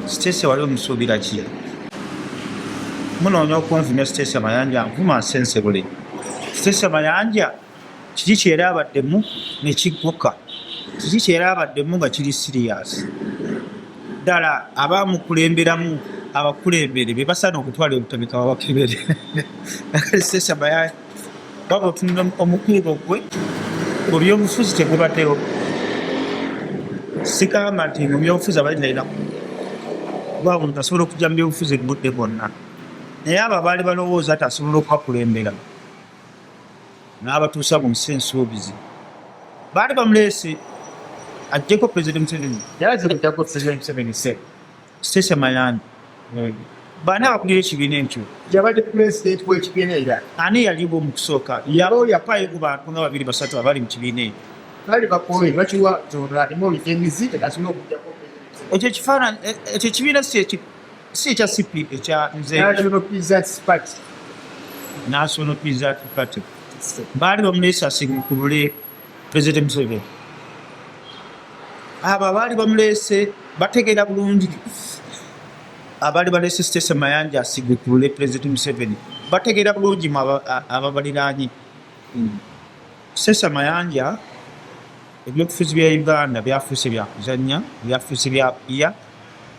Stacey wali omusuubira ki? Munoonya okunvumya Stacey Mayanja nvuma nsensebule. Stacey Mayanja kiki kyera abaddemu ne kigguka? Kiki kyera abaddemu nga kiri serious? Ddala abaamukulemberamu abakulembere be basaana okutwala obutabika babakebere. Stacey Mayanja baba otunula omukuubo gwe mu byobufuzi tegubaddewo. Sigamba nti mu byobufuzi abalina kuba omuntu asobola okujja mu byobufuzi budde bwonna. Naye abo baali balowooza ati asobola okubakulembera n'abatuusa mu nsi ensuubizi. Baali bamuleese ajjeko President Museveni. Yalaze kujjako President Museveni se Stacey Mayanja. Baani abakulira ekibiina ekyo? Yabadde pulezidenti w'ekibiina era. Ani yaliwo mu kusooka? Yaba yapaye ku bantu nga 2-3 abali mu kibiina ekyo. Baali bakoye bakiwa zonna emolekemizi tegasobola okujjako. Ekyo ekifaananyi ekyo ekibiina si ekya CP ekya nze National Peasants Party. National Peasants Party. Baali bamuleese asigukubule President Museveni. Abo abaali bamuleese bategeera bulungi. Abaali baleese Stacey Mayanja asigukubule President Museveni bategeera bulungi ababaliraanyi. Stacey Mayanja ebyobufuzi bya Uganda byafuuse bya kuzannya, byafuuse bya kuya,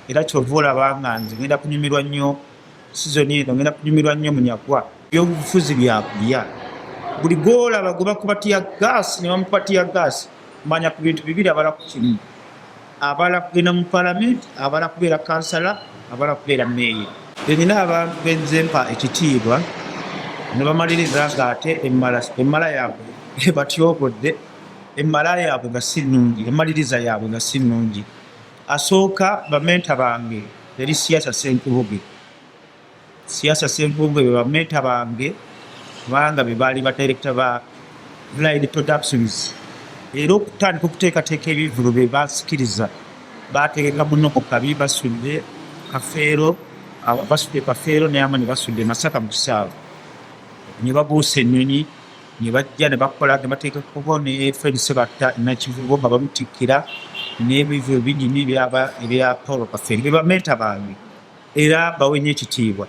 era kyova olaba nga nze ngenda kunyumirwa nnyo sizoni eno, ngenda kunyumirwa nnyo Munyagwa. Ebyobufuzi bya kuya. Buli gw'olaba gwe bakuba tiya gaasi ne bamukuba tiya gaasi, manya ku bintu bibiri abala ku kimu. Abala kugenda mu Paalamenti, abala kubeera kansala, abala kubeera meeya. Nina abantu benze mpa ekitiibwa ne bamaliriza ng'ate emmala yaabwe batyobodde. Emmala yaabwe nga si nnungi, emmaliriza yaabwe nga si nnungi. Asooka bamenta bange yali Siasa Ssenkubuge. Siasa Ssenkubuge be bamenta bange kubanga be baali badirekita ba Village Productions. Era okutandika okuteekateeka ebivulu be basikiriza baategeka muno mu kabi basudde Kafeero, basudde Kafeero ne Amani basudde Masaka mu kisaawe. Ne babuusa ennyonyi ne bajja ne bakola ne bateeka kubo ne Fred Sebatta Nakivubo nga bamutikkira n'ebivulu bingi ebya Paul Kafeero be bamenta bange era bawenye ekitiibwa.